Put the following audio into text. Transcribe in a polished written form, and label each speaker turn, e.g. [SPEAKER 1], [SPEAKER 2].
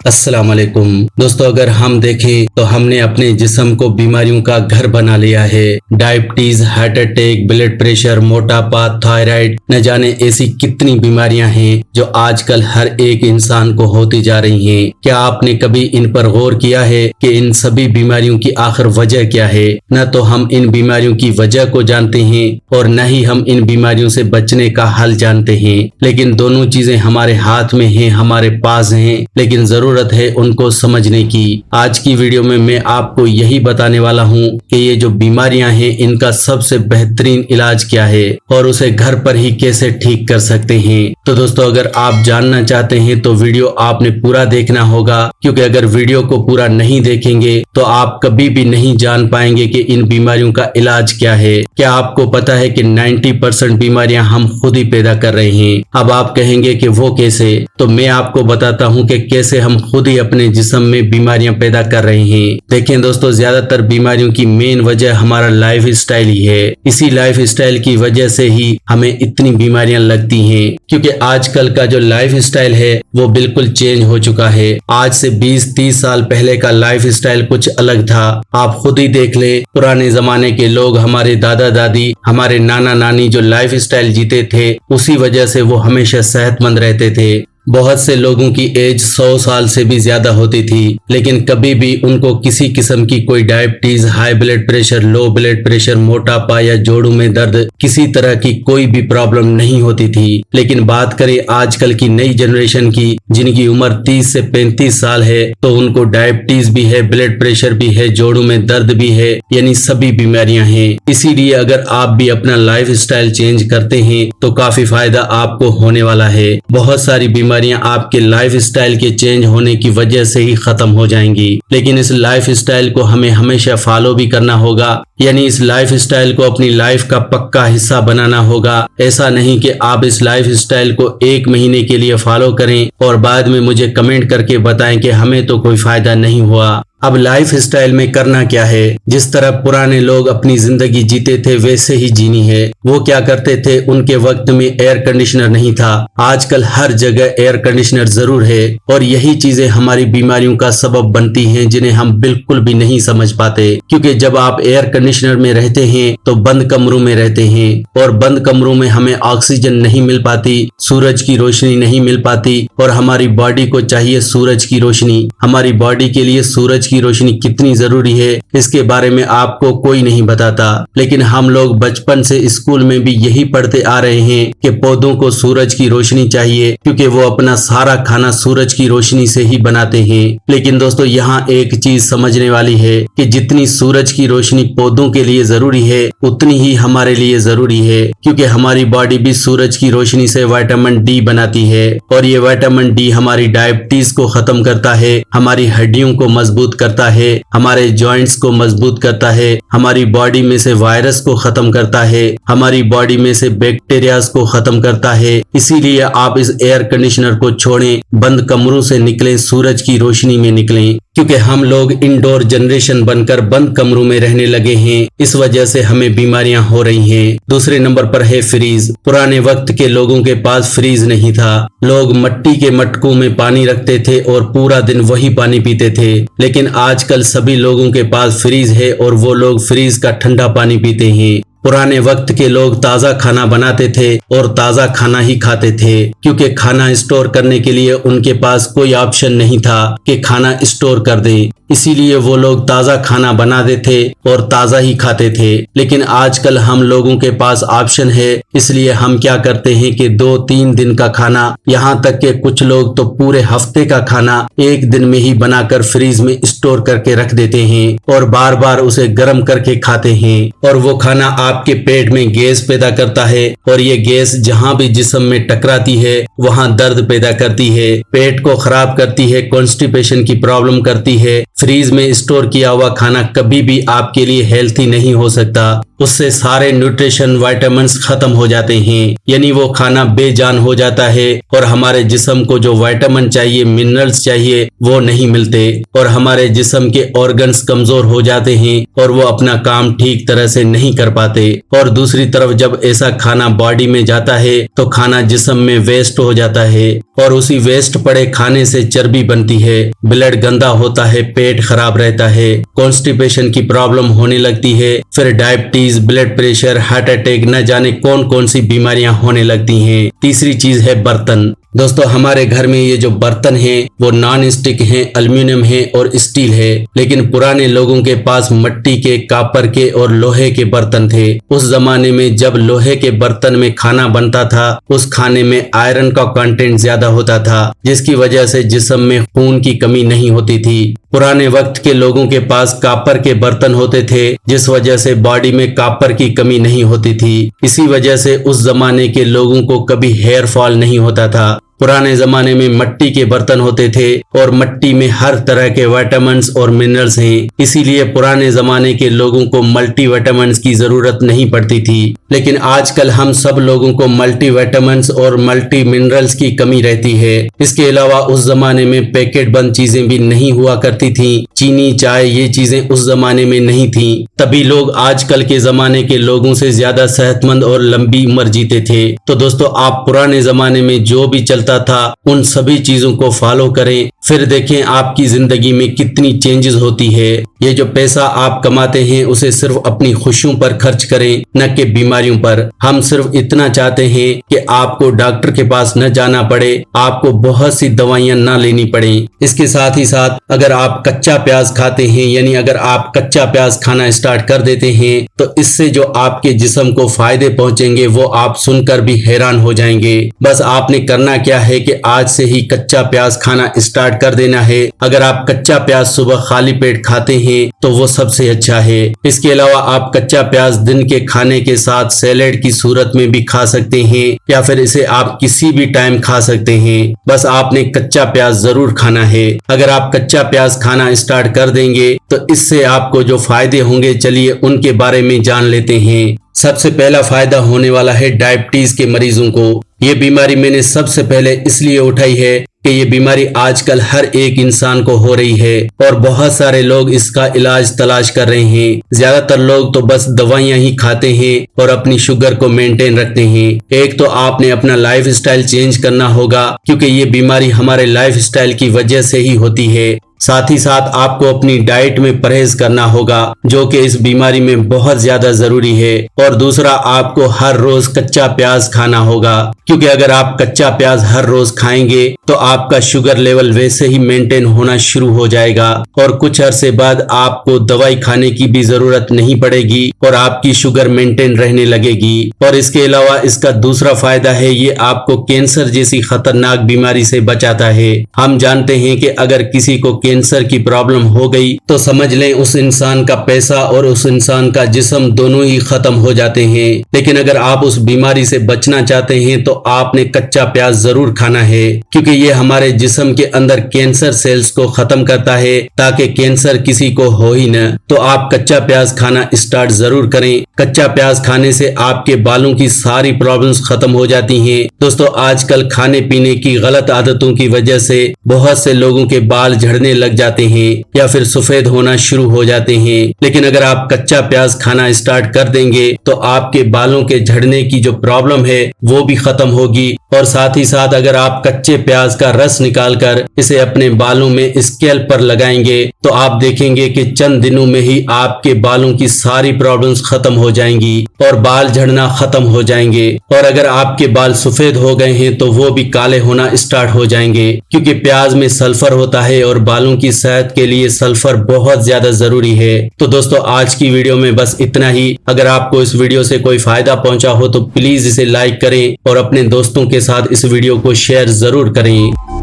[SPEAKER 1] अस्सलाम वालेकुम दोस्तों, अगर हम देखें तो हमने अपने जिस्म को बीमारियों का घर बना लिया है। Diabetes, heart attack, blood pressure, मोटापा, थायराइड, न जाने ऐसी कितनी बीमारियां हैं जो आजकल हर एक इंसान को होती जा रही हैं। क्या आपने कभी इन पर गौर किया है कि इन सभी बीमारियों की आखिर वजह क्या है? न तो हम इन बीमारियों की वजह को जानते हैं और न ही हम इन बीमारियों से बचने का हल जानते हैं, लेकिन दोनों चीजें हमारे हाथ में हैं, हमारे पास हैं, लेकिन जरूरत है उनको समझने की। आज की वीडियो में मैं आपको यही बताने वाला हूँ कि ये जो बीमारियां हैं इनका सबसे बेहतरीन इलाज क्या है और उसे घर पर ही कैसे ठीक कर सकते हैं। तो दोस्तों, अगर आप जानना चाहते हैं तो वीडियो आपने पूरा देखना होगा, क्योंकि अगर वीडियो को पूरा नहीं देखेंगे तो आप कभी भी नहीं जान पाएंगे कि इन बीमारियों का इलाज क्या है। क्या आपको पता है कि 90% बीमारियां हम खुद ही पैदा कर रहे हैं? अब आप कहेंगे कि वो कैसे, तो मैं आपको बताता हूँ कि कैसे हम खुद ही अपने जिस्म में बीमारियां पैदा कर रहे हैं। देखें दोस्तों, ज्यादातर बीमारियों की मेन वजह हमारा लाइफ स्टाइल ही है। इसी लाइफ स्टाइल की वजह से ही हमें इतनी बीमारियां लगती हैं, क्योंकि आजकल का जो लाइफ स्टाइल है वो बिल्कुल चेंज हो चुका है। आज से 20-30 साल पहले का लाइफ स्टाइल कुछ अलग था। आप खुद ही देख ले, पुराने जमाने के लोग, हमारे दादा दादी, हमारे नाना नानी जो लाइफ स्टाइल जीते थे उसी वजह से वो हमेशा सेहतमंद रहते थे। बहुत से लोगों की एज 100 साल से भी ज्यादा होती थी, लेकिन कभी भी उनको किसी किस्म की कोई diabetes, high blood pressure, low blood pressure, मोटापा या जोड़ों में दर्द, किसी तरह की कोई भी प्रॉब्लम नहीं होती थी। लेकिन बात करें आजकल की नई जनरेशन की, जिनकी उम्र 30 से 35 साल है, तो उनको डायबिटीज भी है, ब्लड प्रेशर भी है, जोड़ों में दर्द भी है, यानी सभी बीमारियां हैं। इसीलिए अगर आप भी अपना लाइफ स्टाइल चेंज करते हैं तो काफी फायदा आपको होने वाला है। बहुत सारी बीमारियां आपके लाइफ स्टाइल के चेंज होने की वजह से ही खत्म हो जाएंगी, लेकिन इस लाइफ स्टाइल को हमें हमेशा फॉलो भी करना होगा, यानी इस लाइफ स्टाइल को अपनी लाइफ का पक्का हिस्सा बनाना होगा। ऐसा नहीं कि आप इस लाइफ स्टाइल को 1 महीने के लिए फॉलो करें और बाद में मुझे कमेंट करके बताएं कि हमें तो कोई फायदा नहीं हुआ। अब लाइफ स्टाइल में करना क्या है? जिस तरह पुराने लोग अपनी जिंदगी जीते थे वैसे ही जीनी है। वो क्या करते थे, उनके वक्त में एयर कंडीशनर नहीं था। आजकल हर जगह एयर कंडीशनर जरूर है और यही चीजें हमारी बीमारियों का सबब बनती हैं, जिन्हें हम बिल्कुल भी नहीं समझ पाते। क्योंकि जब आप एयर कंडीशनर में रहते हैं तो बंद कमरों में रहते हैं और बंद कमरों में हमें ऑक्सीजन नहीं मिल पाती, सूरज की रोशनी नहीं मिल पाती, और हमारी बॉडी को चाहिए सूरज की रोशनी। हमारी बॉडी के लिए सूरज की रोशनी कितनी जरूरी है इसके बारे में आपको कोई नहीं बताता, लेकिन हम लोग बचपन से स्कूल में भी यही पढ़ते आ रहे हैं कि पौधों को सूरज की रोशनी चाहिए, क्योंकि वो अपना सारा खाना सूरज की रोशनी से ही बनाते हैं। लेकिन दोस्तों, यहाँ एक चीज समझने वाली है कि जितनी सूरज की रोशनी पौधों के लिए जरूरी है उतनी ही हमारे लिए जरूरी है, क्योंकि हमारी बॉडी भी सूरज की रोशनी से विटामिन डी बनाती है और ये विटामिन डी हमारी डायबिटीज को खत्म करता है, हमारी हड्डियों को मजबूत करता है, हमारे जॉइंट्स को मजबूत करता है, हमारी बॉडी में से वायरस को खत्म करता है, हमारी बॉडी में से बैक्टीरियाज को खत्म करता है। इसीलिए आप इस एयर कंडीशनर को छोड़ें, बंद कमरों से निकलें, सूरज की रोशनी में निकलें, क्योंकि हम लोग इंडोर जनरेशन बनकर बंद कमरों में रहने लगे हैं। इस वजह से हमें बीमारियां हो रही हैं। दूसरे नंबर पर है फ्रीज। पुराने वक्त के लोगों के पास फ्रीज नहीं था। लोग मिट्टी के मटकों में पानी रखते थे और पूरा दिन वही पानी पीते थे, लेकिन आजकल सभी लोगों के पास फ्रीज है और वो लोग फ्रीज का ठंडा पानी पीते हैं। पुराने वक्त के लोग ताज़ा खाना बनाते थे और ताज़ा खाना ही खाते थे, क्योंकि खाना स्टोर करने के लिए उनके पास कोई ऑप्शन नहीं था कि खाना स्टोर कर दें। इसीलिए वो लोग ताज़ा खाना बनाते थे और ताज़ा ही खाते थे। लेकिन आजकल हम लोगों के पास ऑप्शन है, इसलिए हम क्या करते हैं कि 2-3 दिन का खाना, यहाँ तक कि कुछ लोग तो पूरे हफ्ते का खाना एक दिन में ही बनाकर फ्रीज में स्टोर करके रख देते हैं और बार बार उसे गर्म करके खाते हैं। और वो खाना आपके पेट में गैस पैदा करता है और ये गैस जहाँ भी जिस्म में टकराती है वहाँ दर्द पैदा करती है, पेट को खराब करती है, कॉन्स्टिपेशन की प्रॉब्लम करती है, फ्रीज में स्टोर किया हुआ खाना कभी भी आपके लिए हेल्थी नहीं हो सकता। उससे सारे न्यूट्रिशन विटामिन्स खत्म हो जाते हैं, यानी वो खाना बेजान हो जाता है और हमारे जिस्म को जो विटामिन चाहिए, मिनरल्स चाहिए, वो नहीं मिलते और हमारे जिस्म के ऑर्गन्स कमजोर हो जाते हैं और वो अपना काम ठीक तरह से नहीं कर पाते। और दूसरी तरफ जब ऐसा खाना बॉडी में जाता है तो खाना जिस्म में वेस्ट हो जाता है और उसी वेस्ट पड़े खाने से चर्बी बनती है, ब्लड गंदा होता है, पेट खराब रहता है, कॉन्स्टिपेशन की प्रॉब्लम होने लगती है, फिर diabetes, blood pressure, heart attack, न जाने कौन कौन सी बीमारियां होने लगती हैं। तीसरी चीज है बर्तन। दोस्तों हमारे घर में ये जो बर्तन हैं वो नॉन स्टिक हैं, एल्युमिनियम है और स्टील है, लेकिन पुराने लोगों के पास मिट्टी के, कॉपर के और लोहे के बर्तन थे। उस जमाने में जब लोहे के बर्तन में खाना बनता था उस खाने में आयरन का कंटेंट ज्यादा होता था, जिसकी वजह से जिस्म में खून की कमी नहीं होती थी। पुराने वक्त के लोगों के पास कॉपर के बर्तन होते थे, जिस वजह से बॉडी में कॉपर की कमी नहीं होती थी। इसी वजह से उस जमाने के लोगों को कभी हेयर फॉल नहीं होता था। पुराने जमाने में मिट्टी के बर्तन होते थे और मिट्टी में हर तरह के विटामिन्स और मिनरल्स हैं, इसीलिए पुराने जमाने के लोगों को मल्टी विटामिन्स की जरूरत नहीं पड़ती थी। लेकिन आजकल हम सब लोगों को मल्टी विटामिन्स और मल्टी मिनरल्स की कमी रहती है। इसके अलावा उस जमाने में पैकेट बंद चीजें भी नहीं हुआ करती थी, चीनी, चाय, ये चीजें उस जमाने में नहीं थी। तभी लोग आजकल के जमाने के लोगों से ज्यादा सेहतमंद और लंबी उम्र जीते थे। तो दोस्तों आप पुराने जमाने में जो भी चलता था उन सभी चीजों को फॉलो करें, फिर देखें आपकी जिंदगी में कितनी चेंजेस होती है। ये जो पैसा आप कमाते हैं उसे सिर्फ अपनी खुशियों पर खर्च करें, न कि बीमारियों पर। हम सिर्फ इतना चाहते हैं कि आपको डॉक्टर के पास न जाना पड़े, आपको बहुत सी दवाइयां न लेनी पड़े। इसके साथ ही साथ अगर आप कच्चा प्याज खाते हैं, यानी अगर आप कच्चा प्याज खाना स्टार्ट कर देते हैं तो इससे जो आपके जिस्म को फायदे पहुंचेंगे वो आप सुनकर भी हैरान हो जाएंगे। बस आपने करना क्या है कि आज से ही कच्चा प्याज खाना स्टार्ट कर देना है। अगर आप कच्चा प्याज सुबह खाली पेट खाते हैं तो वो सबसे अच्छा है। इसके अलावा आप कच्चा प्याज दिन के खाने के साथ सैलेड की सूरत में भी खा सकते हैं या फिर इसे आप किसी भी टाइम खा सकते हैं। बस आपने कच्चा प्याज जरूर खाना है। अगर आप कच्चा प्याज खाना स्टार्ट कर देंगे तो इससे आपको जो फायदे होंगे, चलिए उनके बारे में जान लेते हैं। सबसे पहला फायदा होने वाला है डायबिटीज के मरीजों को। ये बीमारी मैंने सबसे पहले इसलिए उठाई है कि ये बीमारी आजकल हर एक इंसान को हो रही है और बहुत सारे लोग इसका इलाज तलाश कर रहे हैं। ज्यादातर लोग तो बस दवाइयां ही खाते हैं और अपनी शुगर को मेंटेन रखते हैं। एक तो आपने अपना लाइफ स्टाइल चेंज करना होगा, क्योंकि ये बीमारी हमारे लाइफ स्टाइल की वजह से ही होती है। साथ ही साथ आपको अपनी डाइट में परहेज करना होगा, जो कि इस बीमारी में बहुत ज्यादा जरूरी है। और दूसरा, आपको हर रोज कच्चा प्याज खाना होगा, क्योंकि अगर आप कच्चा प्याज हर रोज खाएंगे तो आपका शुगर लेवल वैसे ही मेंटेन होना शुरू हो जाएगा और कुछ अरसे बाद आपको दवाई खाने की भी जरूरत नहीं पड़ेगी और आपकी शुगर मेंटेन रहने लगेगी। और इसके अलावा इसका दूसरा फायदा है, ये आपको कैंसर जैसी खतरनाक बीमारी से बचाता है। हम जानते हैं कि अगर किसी को कैंसर की प्रॉब्लम हो गई तो समझ लें उस इंसान का पैसा और उस इंसान का जिस्म दोनों ही खत्म हो जाते हैं। लेकिन अगर आप उस बीमारी से बचना चाहते हैं तो आपने कच्चा प्याज जरूर खाना है, क्योंकि ये हमारे जिस्म के अंदर कैंसर सेल्स को खत्म करता है ताकि कैंसर किसी को हो ही न। तो आप कच्चा प्याज खाना स्टार्ट जरूर करें। कच्चा प्याज खाने से आपके बालों की सारी प्रॉब्लम्स खत्म हो जाती हैं। दोस्तों आजकल खाने पीने की गलत आदतों की वजह से बहुत से लोगों के बाल झड़ने लग जाते हैं या फिर सफेद होना शुरू हो जाते हैं। लेकिन अगर आप कच्चा प्याज खाना स्टार्ट कर देंगे तो आपके बालों के झड़ने की जो प्रॉब्लम है वो भी खत्म होगी। और साथ ही साथ अगर आप कच्चे प्याज का रस निकालकर इसे अपने बालों में स्कैल्प पर लगाएंगे तो आप देखेंगे कि चंद दिनों में ही आपके बालों की सारी प्रॉब्लम्स खत्म हो जाएंगी और बाल झड़ना खत्म हो जाएंगे। और अगर आपके बाल सफेद हो गए हैं तो वो भी काले होना स्टार्ट हो जाएंगे, क्योंकि प्याज में सल्फर होता है और बालों की सेहत के लिए सल्फर बहुत ज्यादा जरूरी है। तो दोस्तों आज की वीडियो में बस इतना ही। अगर आपको इस वीडियो से कोई फायदा पहुंचा हो तो प्लीज इसे लाइक करें और अपने दोस्तों के साथ इस वीडियो को शेयर जरूर करें।